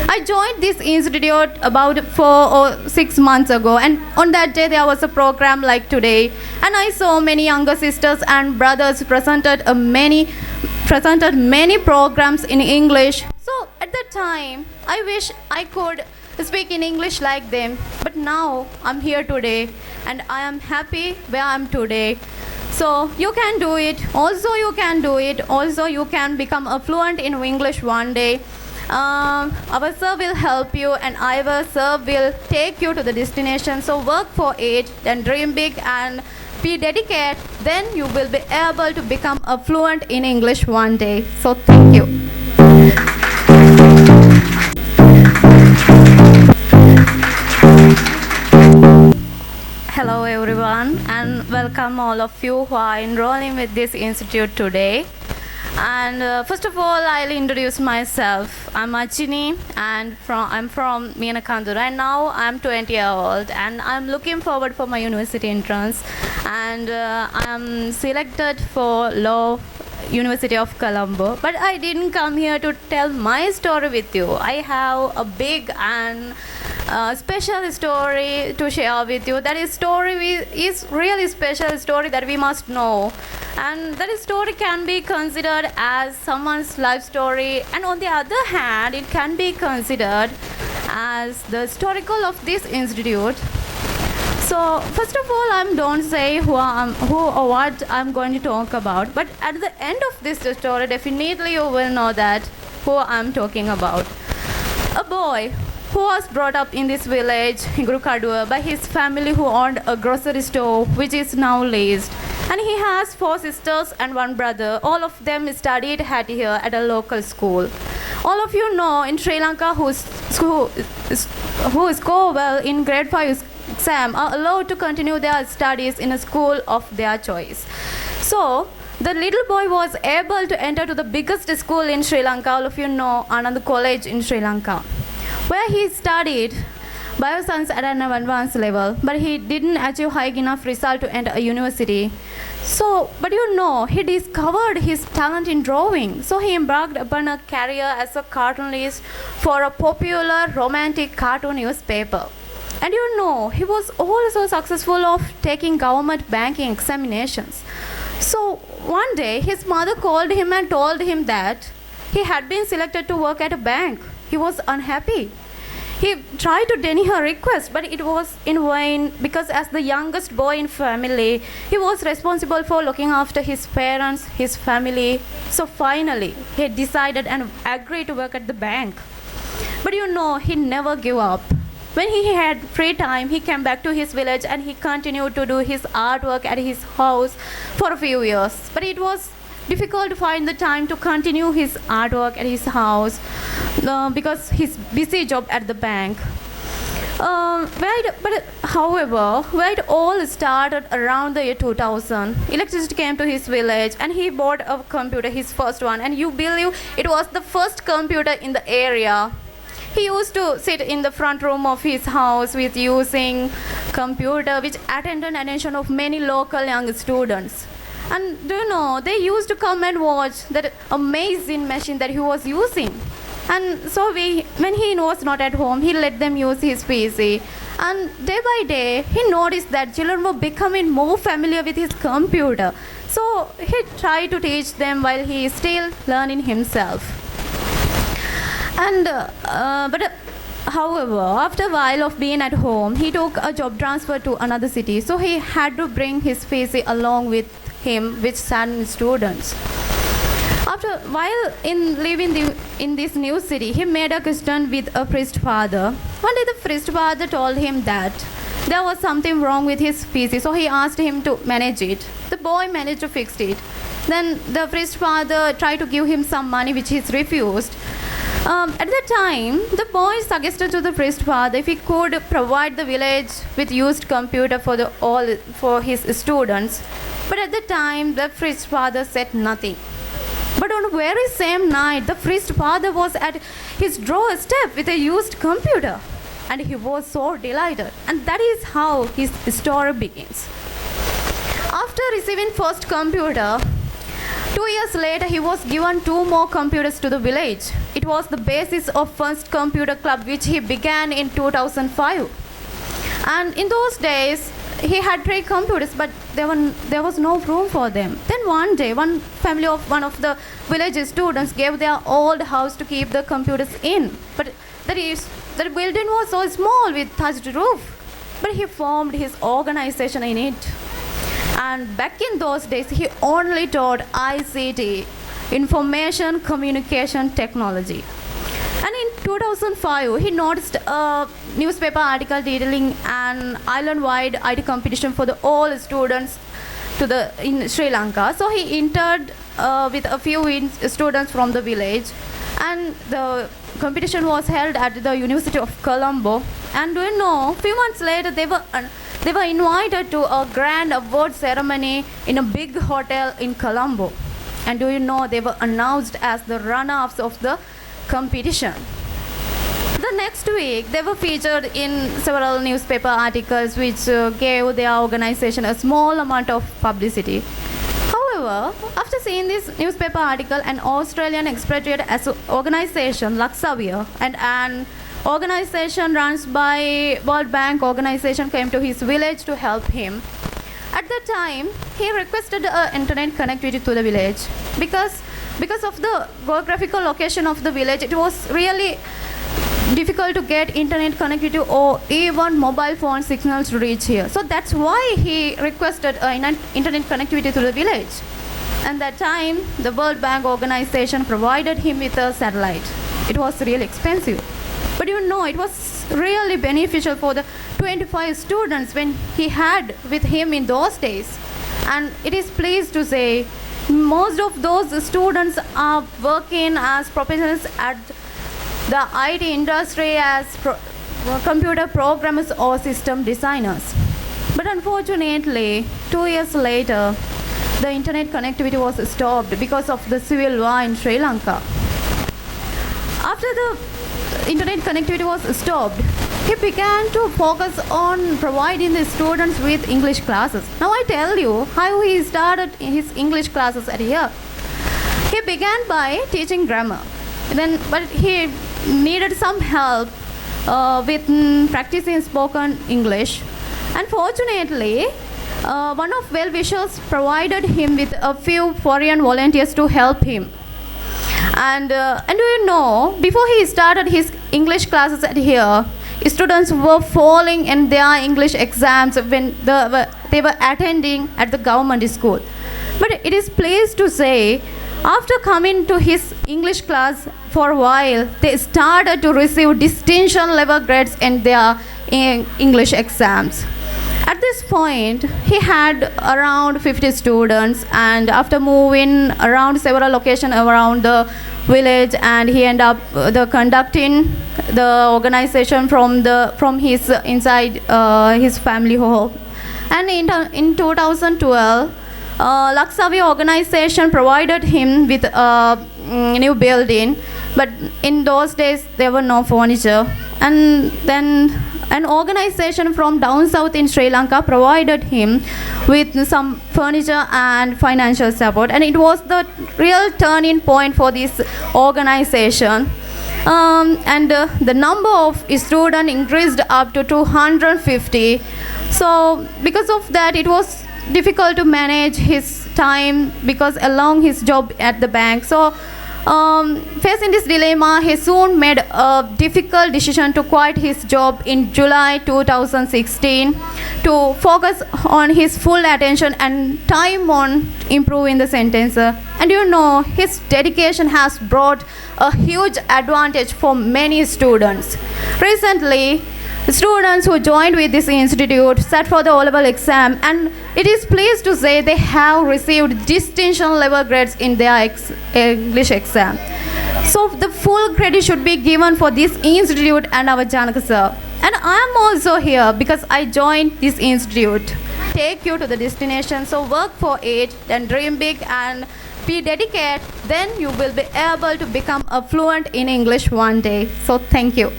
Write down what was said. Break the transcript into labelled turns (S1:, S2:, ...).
S1: I joined this institute about 4 or 6 months ago, and on that day there was a program like today, and I saw many younger sisters and brothers presented many programs in English. So at that time, I wish I could speak in English like them, but now I'm here today, and I am happy where I'm today. So you can do it. Also, you can do it. Also, you can become fluent in English one day. Our sir will help you, and our sir will take you to the destination. So work for it, then dream big and be dedicated. Then you will be able to become fluent in English one day. So thank you. Hello everyone, and welcome all of you who are enrolling with this institute today. And first of all, I'll introduce myself. I'm Achini, and I'm from Miyanakandura, and now I'm 20 years old, and I'm looking forward for my university entrance, and I'm selected for Law University of Colombo. But I didn't come here to tell my story with you. I have a big and special story to share with you. That is is really special story that we must know, and that story can be considered as someone's life story, and on the other hand it can be considered as the historical of this institute. So first of all, I don't say who or what I'm going to talk about, but at the end of this story definitely you will know that who I'm talking about. A boy who was brought up in this village, Gurukadua, by his family who owned a grocery store which is now leased. And he has 4 sisters and 1 brother. All of them studied here at a local school. All of you know in Sri Lanka who score well in grade 5 exam are allowed to continue their studies in a school of their choice. So the little boy was able to enter to the biggest school in Sri Lanka. All of you know Anand College in Sri Lanka, where he studied bioscience at an advanced level, but he didn't achieve high enough result to enter a university. So, but you know, he discovered his talent in drawing. So he embarked upon a career as a cartoonist for a popular romantic cartoon newspaper. And you know, he was also successful of taking government banking examinations. So one day, his mother called him and told him that he had been selected to work at a bank. He was unhappy. He tried to deny her request, but it was in vain, because as the youngest boy in family, he was responsible for looking after his parents, his family. So finally, he decided and agreed to work at the bank. But you know, he never gave up. When he had free time, he came back to his village and he continued to do his artwork at his house for a few years. But it was difficult to find the time to continue his artwork at his house because his busy job at the bank. However, where it all started around the year 2000, electricity came to his village and he bought a computer, his first one, and you believe it was the first computer in the area. He used to sit in the front room of his house with using computer, which attended attention of many local young students. And do you know, they used to come and watch that amazing machine that he was using. And so when he was not at home, he let them use his PC. And day by day, he noticed that children were becoming more familiar with his computer. So he tried to teach them while he is still learning himself. And however, after a while of being at home, he took a job transfer to another city. So he had to bring his PC along with him, with some students. While living in this new city, he made a question with a priest father. One day the priest father told him that there was something wrong with his PC, so he asked him to manage it. The boy managed to fix it. Then the priest father tried to give him some money, which he refused. At that time, the boy suggested to the priest father if he could provide the village with used computer for his students. But at the time, the priest father said nothing. But on the very same night, the priest father was at his doorstep with a used computer, and he was so delighted. And that is how his story begins. After receiving first computer, 2 years later, he was given 2 more computers to the village. It was the basis of first computer club which he began in 2005. And in those days, he had 3 computers, but there was no room for them. Then one day, one family of one of the village students gave their old house to keep the computers in. But the building was so small with thatched roof. But he formed his organization in it. And back in those days, he only taught ICT, Information Communication Technology. And in 2005, he noticed a newspaper article detailing an island-wide IT competition for the all students in Sri Lanka. So he entered with a few students from the village, and the competition was held at the University of Colombo. And do you know, a few months later, they were invited to a grand award ceremony in a big hotel in Colombo. And do you know, they were announced as the runners-ups of the competition. The next week, they were featured in several newspaper articles which gave their organization a small amount of publicity. However, after seeing this newspaper article, an Australian expatriate organization, Lak Aruan, and an organization run by World Bank organization came to his village to help him. At that time, he requested internet connectivity to the village because of the geographical location of the village. It was really difficult to get internet connectivity or even mobile phone signals to reach here. So that's why he requested internet connectivity to the village. And that time, the World Bank organization provided him with a satellite. It was really expensive. But you know, it was really beneficial for the 25 students when he had with him in those days. And it is pleased to say, most of those students are working as professionals at the IT industry as computer programmers or system designers. But unfortunately, 2 years later, the internet connectivity was stopped because of the civil war in Sri Lanka. After the internet connectivity was stopped, he began to focus on providing the students with English classes. Now I tell you how he started his English classes at here. He began by teaching grammar. But he needed some help with practicing spoken English. And fortunately, one of well-wishers provided him with a few foreign volunteers to help him. And do you know, before he started his English classes at here, students were falling in their English exams when they were attending at the government school. But it is pleased to say, after coming to his English class for a while, they started to receive distinction level grades in their English exams. At this point, he had around 50 students, and after moving around several locations around the village, and he ended up conducting the organization from his inside his family home. And in 2012, Lak Aruan organization provided him with a new building, but in those days there were no furniture. And then an organization from down south in Sri Lanka provided him with some furniture and financial support, and it was the real turning point for this organization. The number of students increased up to 250. So because of that, it was difficult to manage his time because along his job at the bank. So facing this dilemma, he soon made a difficult decision to quit his job in July 2016 to focus on his full attention and time on improving the sentence. And you know, his dedication has brought a huge advantage for many students. Recently, students who joined with this institute sat for the O-level exam, and it is pleased to say they have received distinction level grades in their English exam. So the full credit should be given for this institute and our Janaka sir. And I am also here because I joined this institute. Take you to the destination, so work for it, then dream big and be dedicated, then you will be able to become a fluent in English one day. So thank you.